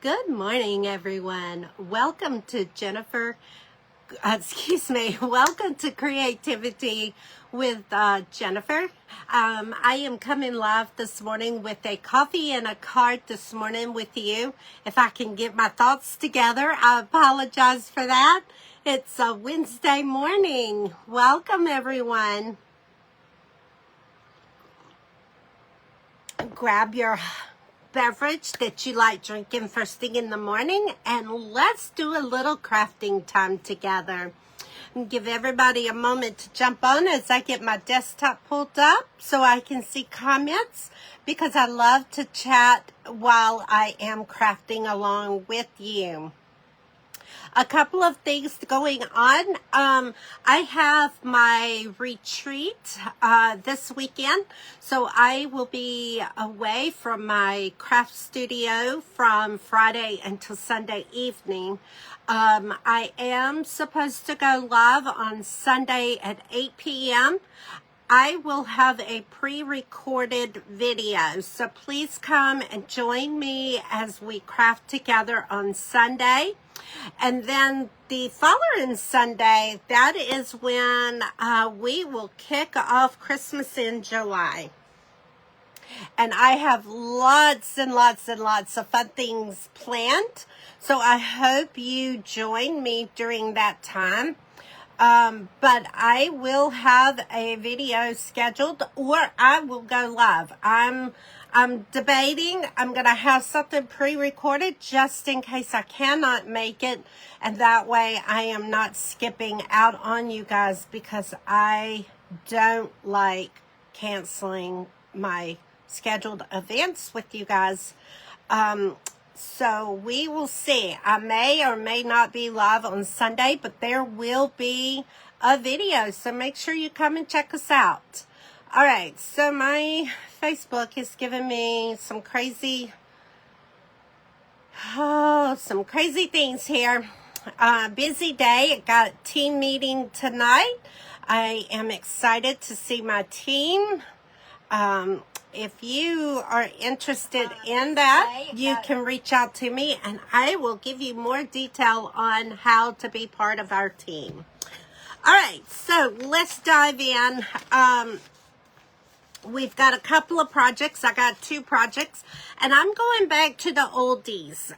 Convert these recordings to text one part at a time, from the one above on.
Good morning, everyone. Welcome to welcome to Creativity with Jennifer. I am coming live this morning with a coffee and a card this morning with you. If I can get my thoughts together, I apologize for that. It's a Wednesday morning. Welcome, everyone. Grab your beverage that you like drinking first thing in the morning, and let's do a little crafting time together. And give everybody a moment to jump on as I get my desktop pulled up so I can see comments, because I love to chat while I am crafting along with you. A couple of things going on. I have my retreat this weekend, so I will be away from my craft studio from Friday until Sunday evening. I am supposed to go live on Sunday at 8 p.m. I will have a pre-recorded video, so please come and join me as we craft together on Sunday. And then the following Sunday, that is when we will kick off Christmas in July. And I have lots and lots and lots of fun things planned, so I hope you join me during that time. But I will have a video scheduled, or I will go live. I'm debating. I'm going to have something pre-recorded just in case I cannot make it. And that way I am not skipping out on you guys, because I don't like canceling my scheduled events with you guys. So we will see. I may or may not be live on Sunday, but there will be a video. So make sure you come and check us out. All right. So my Facebook is giving me some crazy things here. Busy day. I got a team meeting tonight. I am excited to see my team. If you are interested in that, you can reach out to me and I will give you more detail on how to be part of our team. All right, so let's dive in. We've got a couple of projects. I got 2 projects, and I'm going back to the oldies.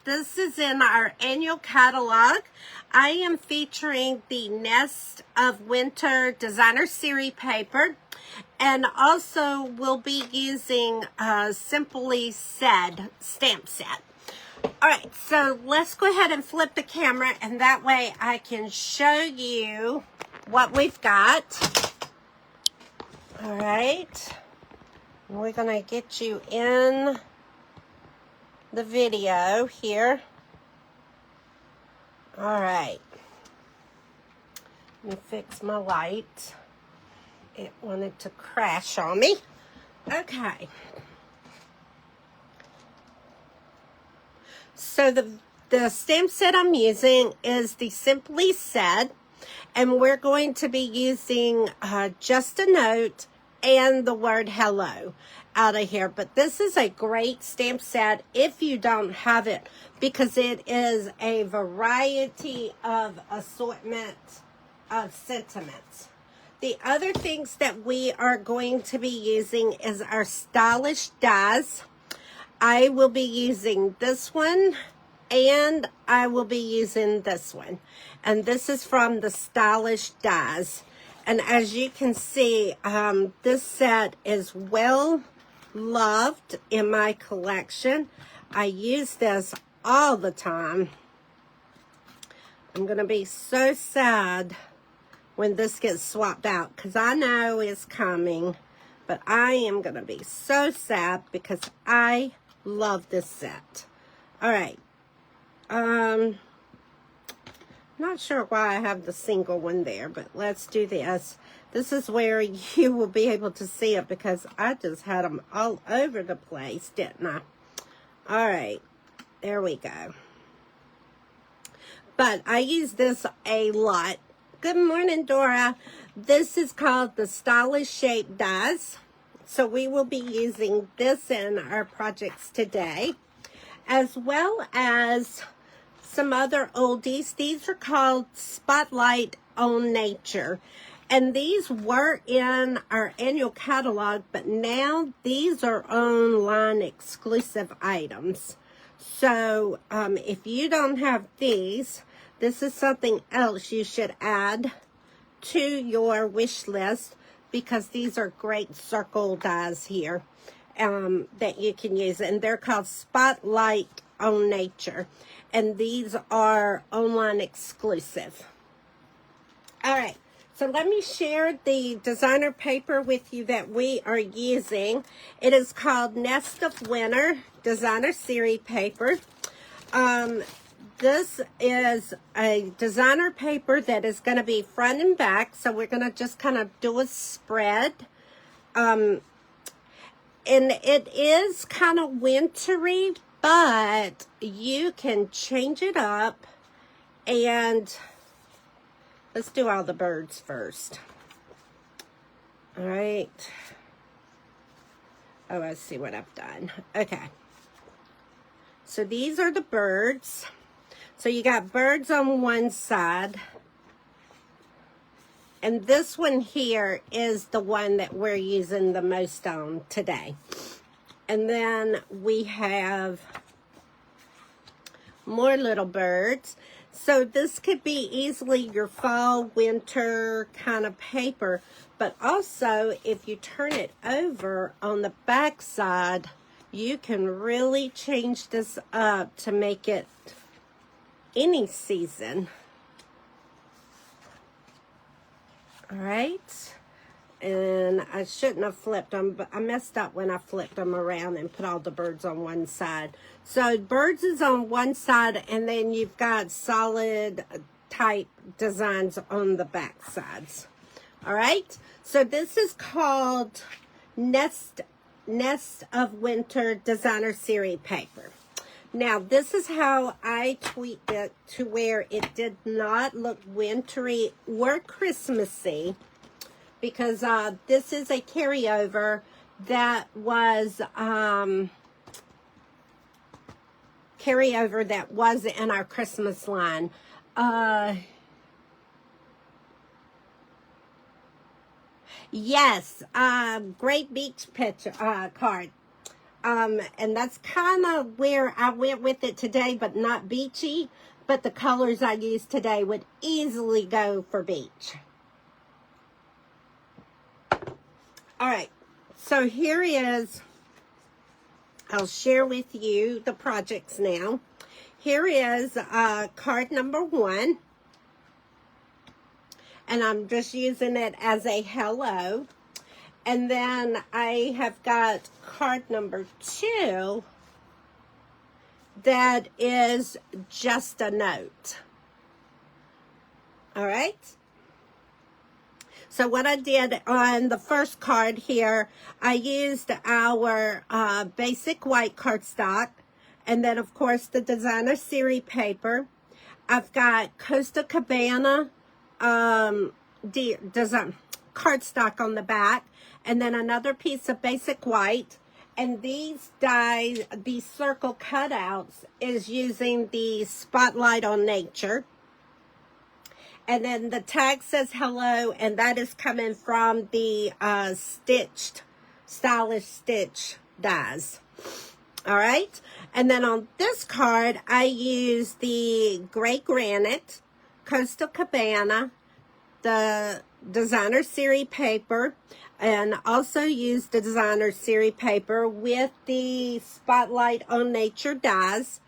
This is in our annual catalog. I am featuring the Nest of Winter Designer Series paper, and also we'll be using Simply Said stamp set. All right, so let's go ahead and flip the camera, and that way I can show you what we've got. All right, we're going to get you in the video here. All right, let me fix my light. It wanted to crash on me. Okay. So the stamp set I'm using is the Simply Said, and we're going to be using just a note and the word hello out of here. But this is a great stamp set if you don't have it, because it is a variety of assortment of sentiments. The other things that we are going to be using is our stylish dies. I will be using this one, and I will be using this one. And this is from the Stylish Dies. And as you can see, this set is well loved in my collection. I use this all the time. I'm going to be so sad when this gets swapped out, because I know it's coming. But I am going to be so sad because I love this set. All right. Not sure why I have the single one there, but let's do this. This is where you will be able to see it, because I just had them all over the place, didn't I? All right, there we go. But I use this a lot. Good morning, Dora. This is called the Stylish Shape Dies. So we will be using this in our projects today. as well as some other oldies. These are called Spotlight on Nature. And these were in our annual catalog, but now these are online exclusive items. So if you don't have these, this is something else you should add to your wish list, because these are great circle dies here that you can use. And they're called Spotlight on Nature. And these are online exclusive. All right. So let me share the designer paper with you that we are using. It is called Nest of Winter Designer Series paper. This is a designer paper that is going to be front and back. So we're going to just kind of do a spread. And it is kind of wintry, but you can change it up. And let's do all the birds first. All right. Oh, I see what I've done. Okay. So these are the birds. So you got birds on one side. And this one here is the one that we're using the most on today. And then we have more little birds. So this could be easily your fall, winter kind of paper. But also, if you turn it over on the back side, you can really change this up to make it any season. All right. And I shouldn't have flipped them, but I messed up when I flipped them around and put all the birds on one side. So birds is on one side, and then you've got solid type designs on the back sides. All right. So this is called Nest of Winter Designer Series paper. Now, this is how I tweaked it to where it did not look wintry or Christmassy, because this is a carryover that was in our Christmas line. Yes, Great Beach picture card. And that's kind of where I went with it today, but not beachy. But the colors I used today would easily go for beach. All right, so here is, I'll share with you the projects now. Here is card number 1. And I'm just using it as a hello. And then I have got card number 2 that is just a note. All right. So what I did on the first card here, I used our basic white cardstock. And then, of course, the designer series paper. I've got Costa Cabana design cardstock on the back. And then another piece of basic white. And these dies, these circle cutouts, is using the Spotlight on Nature. And then the tag says hello, and that is coming from the stylish stitch dies. All right. And then on this card, I use the Gray Granite, Coastal Cabana, the designer series paper, and also use the designer series paper with the Spotlight on Nature dies.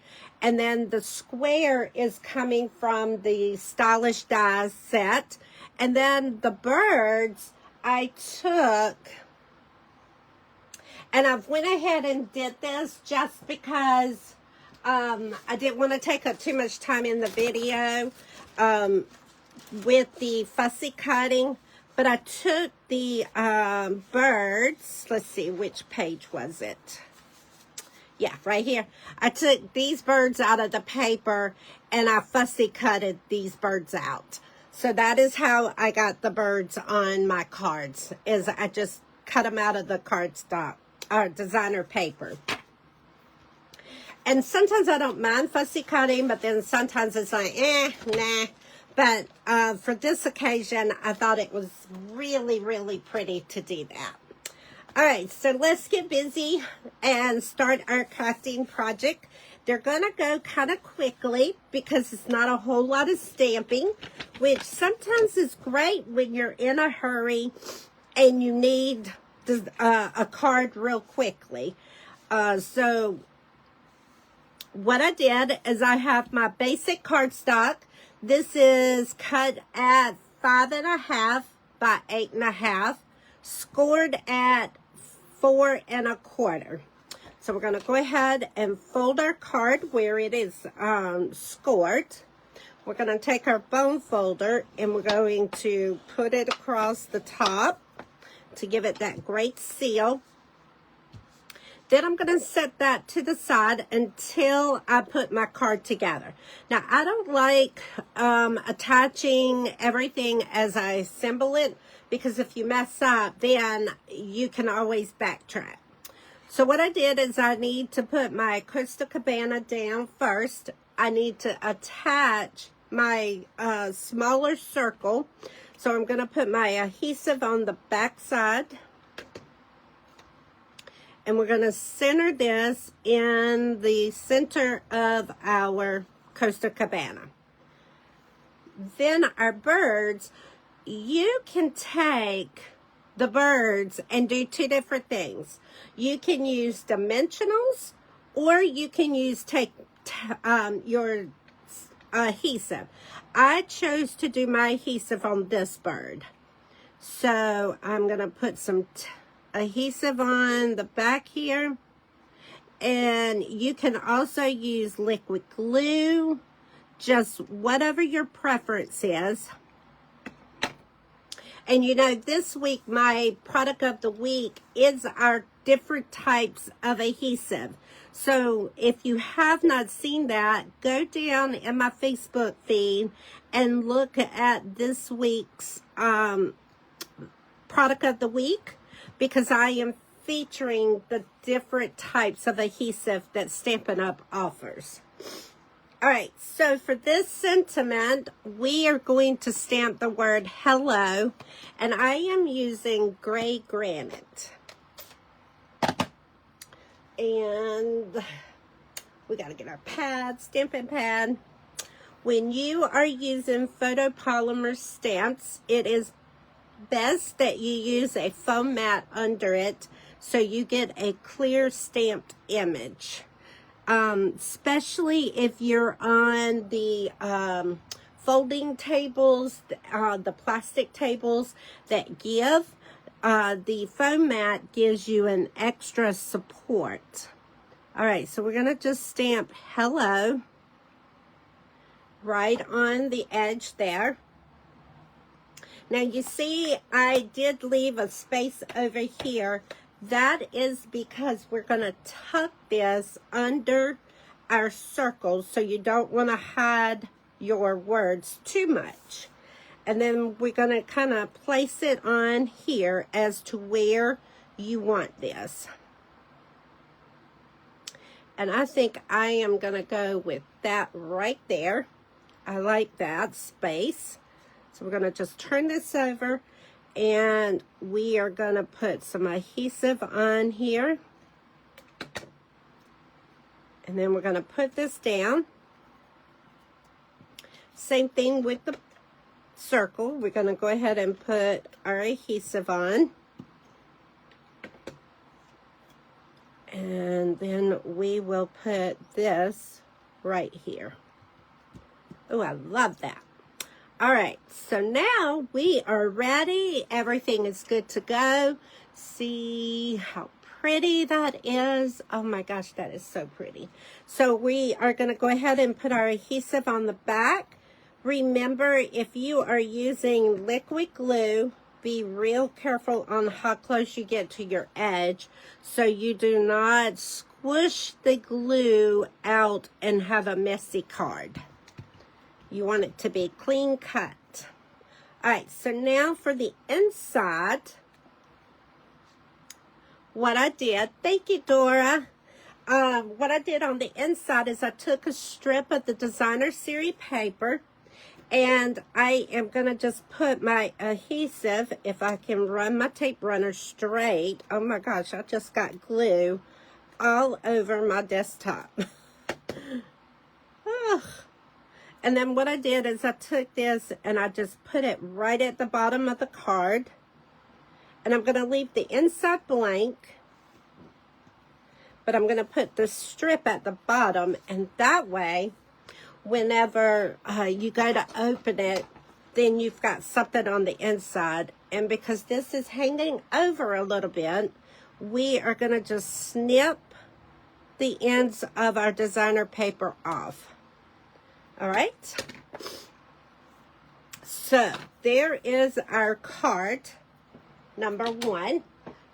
And then the square is coming from the stylish dies set. And then the birds I took, and I've went ahead and did this just because I didn't want to take up too much time in the video with the fussy cutting. But I took the birds, let's see, which page was it? Yeah, right here. I took these birds out of the paper and I fussy cutted these birds out. So that is how I got the birds on my cards, is I just cut them out of the cardstock, designer paper. And sometimes I don't mind fussy cutting, but then sometimes it's like, nah. But for this occasion, I thought it was really, really pretty to do that. All right, so let's get busy and start our crafting project. They're going to go kind of quickly because it's not a whole lot of stamping, which sometimes is great when you're in a hurry and you need a card real quickly. So what I did is I have my basic cardstock. This is cut at 5.5 by 8.5, scored at 4 1/4. So we're going to go ahead and fold our card where it is scored. We're going to take our bone folder and we're going to put it across the top to give it that great seal. Then I'm going to set that to the side until I put my card together. Now, I don't like attaching everything as I assemble it, because if you mess up, then you can always backtrack. So what I did is I need to put my Costa Cabana down first. I need to attach my smaller circle. So I'm going to put my adhesive on the back side. And we're going to center this in the center of our Costa Cabana. Then our birds, you can take the birds and do two different things. You can use dimensionals, or you can use your adhesive. I chose to do my adhesive on this bird. So I'm going to put some adhesive on the back here, and you can also use liquid glue, just whatever your preference is. And you know, this week my product of the week is our different types of adhesive. So if you have not seen that, go down in my Facebook feed and look at this week's product of the week, because I am featuring the different types of adhesive that Stampin' Up offers. All right, so for this sentiment, we are going to stamp the word hello, and I am using gray granite. And we got to get our pad, stamping pad. When you are using photopolymer stamps, it is best that you use a foam mat under it so you get a clear stamped image. Especially if you're on the folding tables, the plastic tables that give, the foam mat gives you an extra support. All right, so we're going to just stamp hello right on the edge there. Now you see I did leave a space over here. That is because we're going to tuck this under our circles, so you don't want to hide your words too much. And then we're going to kind of place it on here as to where you want this. And I think I am going to go with that right there. I like that space. So we're going to just turn this over, and we are going to put some adhesive on here. And then we're going to put this down. Same thing with the circle. We're going to go ahead and put our adhesive on. And then we will put this right here. Oh, I love that. All right, so now we are ready. Everything is good to go. See how pretty that is. Oh my gosh, that is so pretty. So we are going to go ahead and put our adhesive on the back. Remember, if you are using liquid glue, be real careful on how close you get to your edge so you do not squish the glue out and have a messy card. You want it to be clean cut. All right, so now for the inside, what I did, thank you, Dora. what I did on the inside is I took a strip of the designer series paper, and I am going to just put my adhesive, if I can run my tape runner straight. Oh my gosh, I just got glue all over my desktop. Ugh. And then what I did is I took this and I just put it right at the bottom of the card. And I'm going to leave the inside blank, but I'm going to put the strip at the bottom, and that way, whenever you go to open it, then you've got something on the inside. And because this is hanging over a little bit, we are going to just snip the ends of our designer paper off. All right. So there is our card number 1.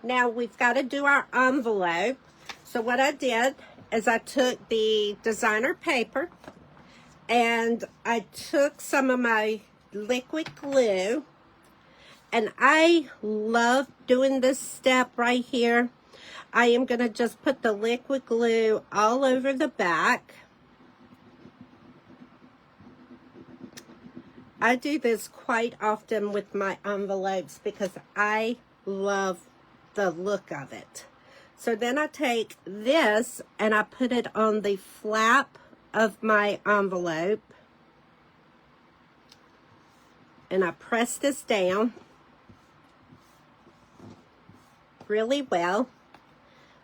Now we've got to do our envelope. So what I did is I took the designer paper and I took some of my liquid glue, and I love doing this step right here. I am going to just put the liquid glue all over the back. I do this quite often with my envelopes because I love the look of it. So then I take this and I put it on the flap of my envelope. And I press this down really well.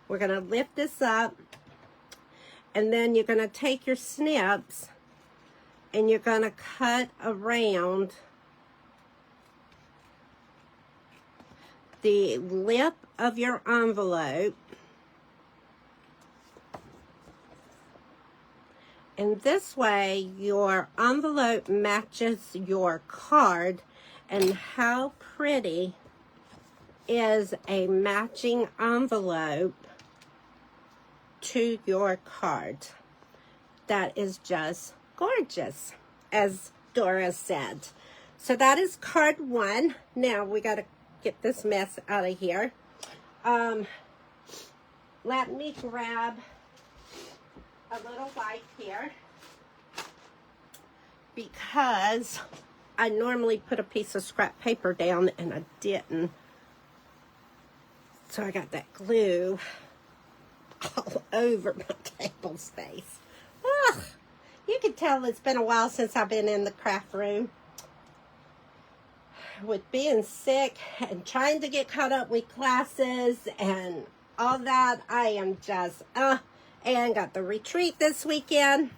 We're going to lift this up. And then you're going to take your snips and you're going to cut around the lip of your envelope. And this way your envelope matches your card. And how pretty is a matching envelope to your card? That is just gorgeous, as Dora said. So that is card 1. Now we got to get this mess out of here. Let me grab a little wipe here, because I normally put a piece of scrap paper down and I didn't. So I got that glue all over my table space. Ugh. You can tell it's been a while since I've been in the craft room. With being sick and trying to get caught up with classes and all that, I am just, and got the retreat this weekend.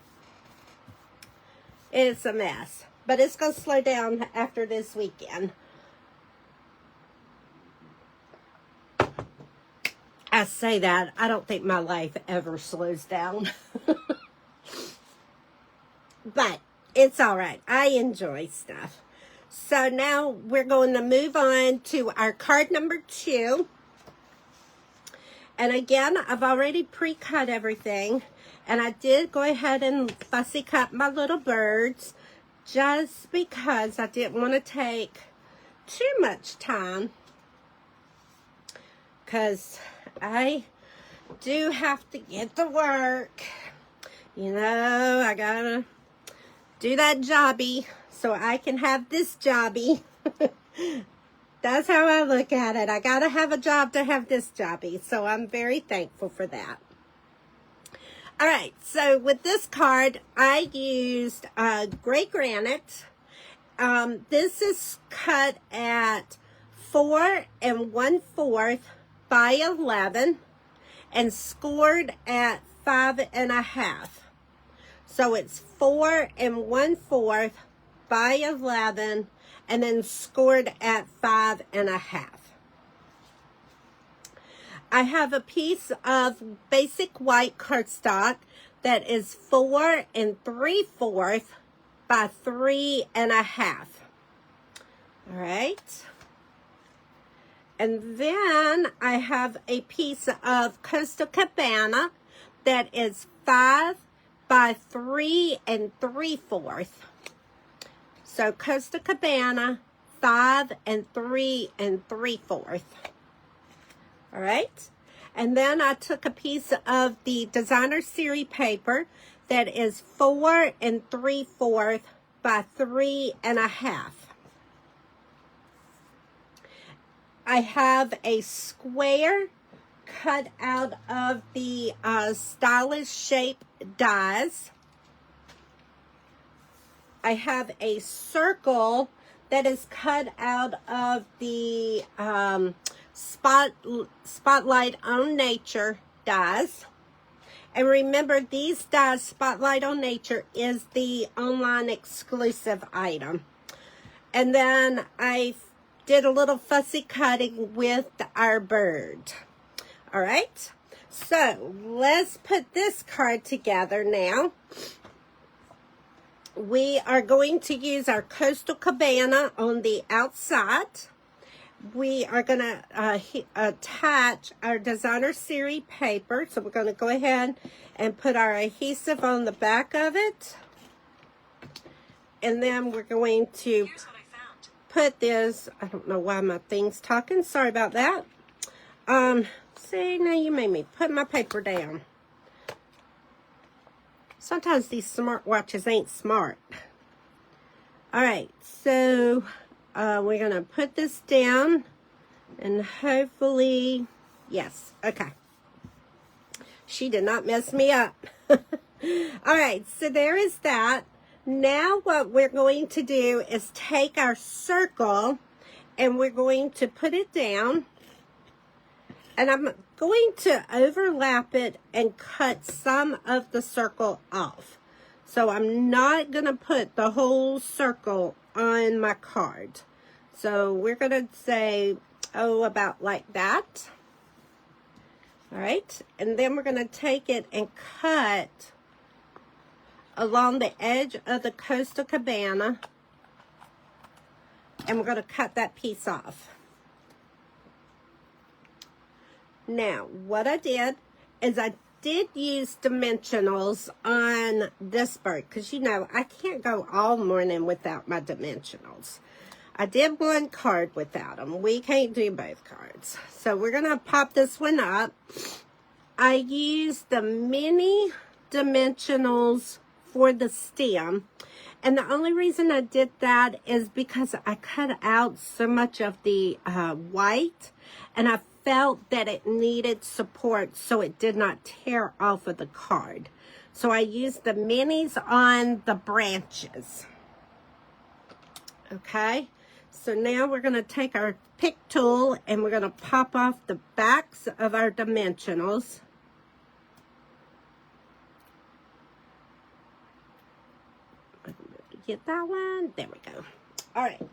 It's a mess, but it's going to slow down after this weekend. I say that, I don't think my life ever slows down. But it's all right. I enjoy stuff. So now we're going to move on to our card number 2. And again, I've already pre-cut everything. And I did go ahead and fussy cut my little birds, just because I didn't want to take too much time, because I do have to get to work. You know, I gotta do that jobby so I can have this jobby. That's how I look at it. I gotta have a job to have this jobby. So I'm very thankful for that. All right, so with this card, I used gray granite. This is cut at 4 1/4 by 11 and scored at 5 1/2. So it's 4 1/4 by 11 and then scored at 5 1/2. I have a piece of basic white cardstock that is 4 3/4 by 3 1/2. All right. And then I have a piece of Costa Cabana that is 5 by 3 3/4. So Costa Cabana, 5 3 3/4. All right. And then I took a piece of the designer series paper that is 4 3/4 by 3 1/2. I have a square cut out of the stylish shape dies. I have a circle that is cut out of the Spotlight on Nature dies. And remember, these dies, Spotlight on Nature, is the online exclusive item. And then I did a little fussy cutting with our bird. All right, so let's put this card together now. We are going to use our Coastal Cabana on the outside. We are going to attach our designer series paper. So we're going to go ahead and put our adhesive on the back of it. And then we're going to put this, I don't know why my thing's talking. Sorry about that. See, now you made me put my paper down. Sometimes these smartwatches ain't smart. All right, so we're going to put this down and hopefully, yes, okay. She did not mess me up. All right, so there is that. Now what we're going to do is take our circle and we're going to put it down. And I'm going to overlap it and cut some of the circle off. So I'm not going to put the whole circle on my card. So we're going to say, oh, about like that. All right. And then we're going to take it and cut along the edge of the Coastal Cabana. And we're going to cut that piece off. Now, what I did is I did use dimensionals on this bird because, you know, I can't go all morning without my dimensionals. I did one card without them. We can't do both cards. So we're going to pop this one up. I used the mini dimensionals for the stem. And the only reason I did that is because I cut out so much of the white and I felt that it needed support so it did not tear off of the card. So I used the minis on the branches. Okay, so now we're going to take our pick tool and we're going to pop off the backs of our dimensionals. Get that one. There we go. All right.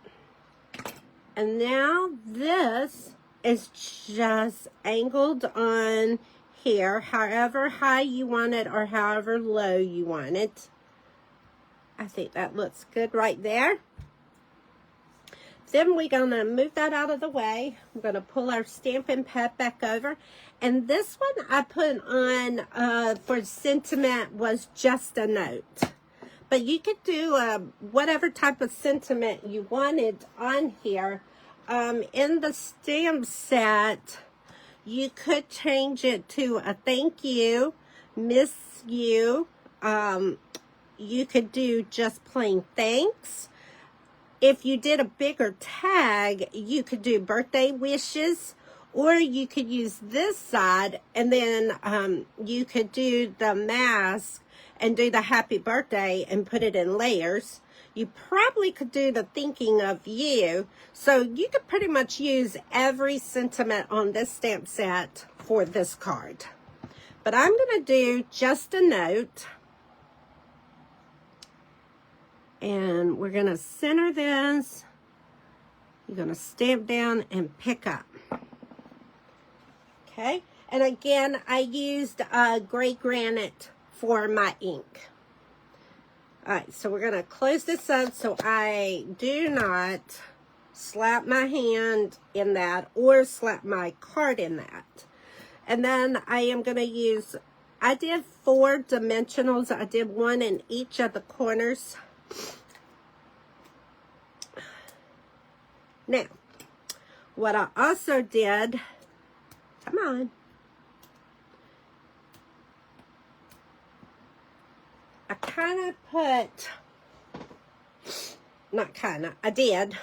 And now this is just angled on here, however high you want it or however low you want it. I think that looks good right there. Then we're going to move that out of the way. We're going to pull our Stampin' Up back over. And this one I put on for sentiment was just a note. But you could do whatever type of sentiment you wanted on here. In the stamp set, you could change it to a thank you, miss you. You could do just plain thanks. If you did a bigger tag, you could do birthday wishes, or you could use this side and then you could do the mask and do the happy birthday and put it in layers. You probably could do the thinking of you. So you could pretty much use every sentiment on this stamp set for this card. But I'm going to do just a note. And we're going to center this. You're going to stamp down and pick up. Okay. And again, I used gray granite for my ink. All right, so we're going to close this up so I do not slap my hand in that or slap my card in that. And then I am going to use, I did 4 dimensionals. I did 1 in each of the corners. Now, what I also did, come on, I did.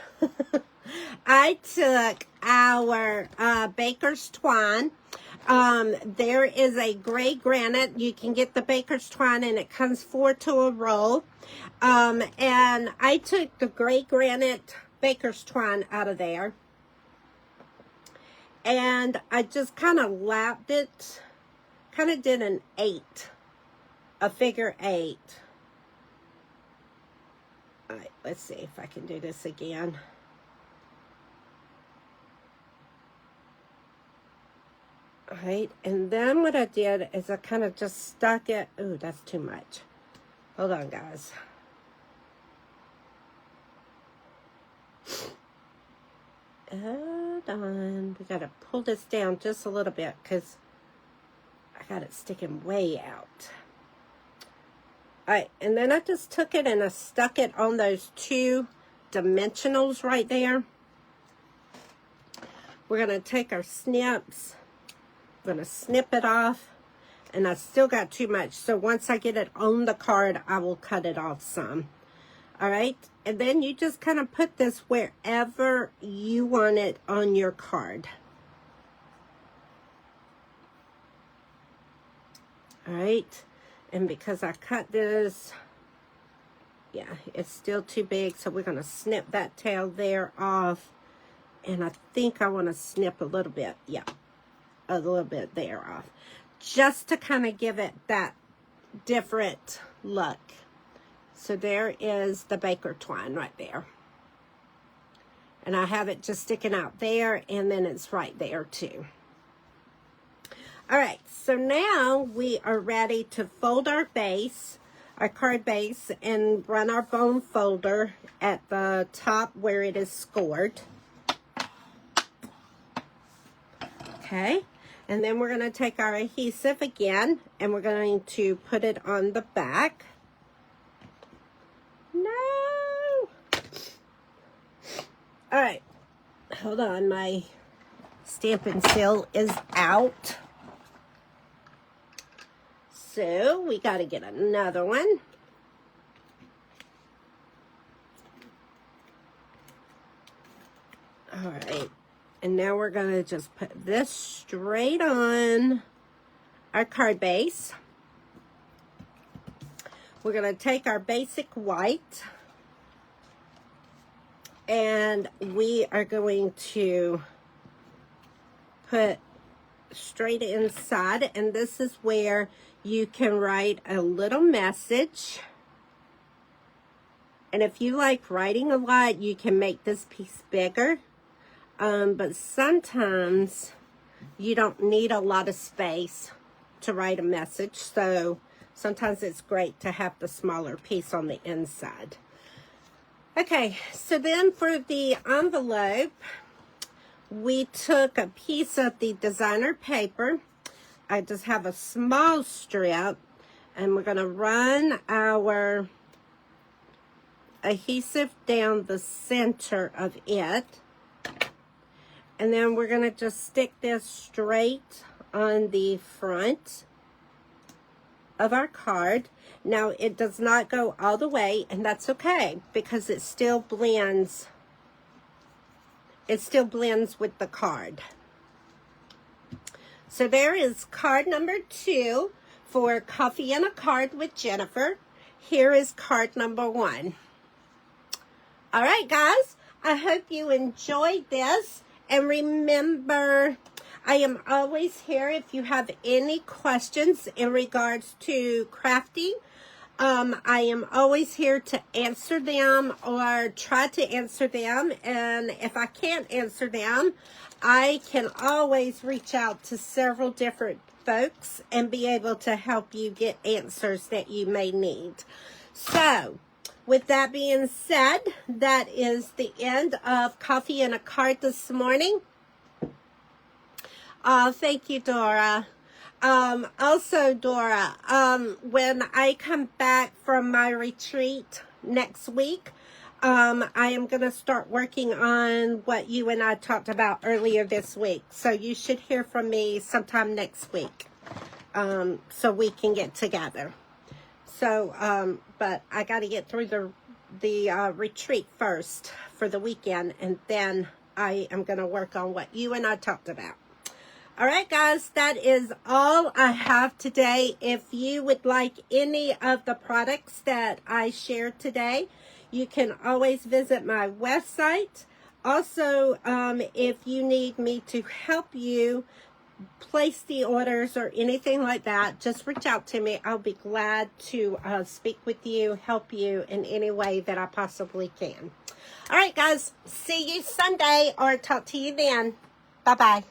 I took our baker's twine. There is a gray granite. You can get the baker's twine and it comes 4 to a roll. And I took the gray granite baker's twine out of there. And I just kind of lapped it. Kind of did an 8. A figure 8. All right, let's see if I can do this again. All right, and then what I did is I kind of just stuck it. Ooh, that's too much. Hold on, guys. Hold on. We got to pull this down just a little bit because I got it sticking way out. All right, and then I just took it and I stuck it on those 2 dimensionals right there. We're going to take our snips. I'm going to snip it off. And I still got too much. So once I get it on the card, I will cut it off some. All right. And then you just kind of put this wherever you want it on your card. All right. And because I cut this, yeah, it's still too big. So we're going to snip that tail there off. And I think I want to snip a little bit. Yeah, a little bit there off. Just to kind of give it that different look. So there is the baker twine right there. And I have it just sticking out there. And then it's right there too. All right, so now we are ready to fold our base, our card base, and run our bone folder at the top where it is scored. Okay, and then we're going to take our adhesive again, and we're going to put it on the back. No! All right, hold on, my Stampin' Seal is out. So we got to get another one. All right. And now we're going to just put this straight on our card base. We're going to take our basic white. And we are going to put straight inside. And this is where you can write a little message. And if you like writing a lot, you can make this piece bigger. But sometimes you don't need a lot of space to write a message. So sometimes it's great to have the smaller piece on the inside. Okay, so then for the envelope, we took a piece of the designer paper. I just have a small strip, and we're going to run our adhesive down the center of it. And then we're going to just stick this straight on the front of our card. Now, it does not go all the way, and that's okay, because it still blends. It still blends with the card. So there is card number 2 for Coffee and a Card with Jennifer. Here is card number 1. All right, guys, I hope you enjoyed this. And remember, I am always here if you have any questions in regards to crafting. I am always here to answer them or try to answer them. And if I can't answer them, I can always reach out to several different folks and be able to help you get answers that you may need. So, with that being said, that is the end of Coffee and a Card this morning. Thank you, Dora. Also, Dora, when I come back from my retreat next week, I am going to start working on what you and I talked about earlier this week. So you should hear from me sometime next week, so we can get together. So, but I got to get through the retreat first for the weekend, and then I am going to work on what you and I talked about. All right, guys, that is all I have today. If you would like any of the products that I shared today, you can always visit my website. Also, if you need me to help you place the orders or anything like that, just reach out to me. I'll be glad to speak with you, help you in any way that I possibly can. All right, guys, see you Sunday or talk to you then. Bye-bye.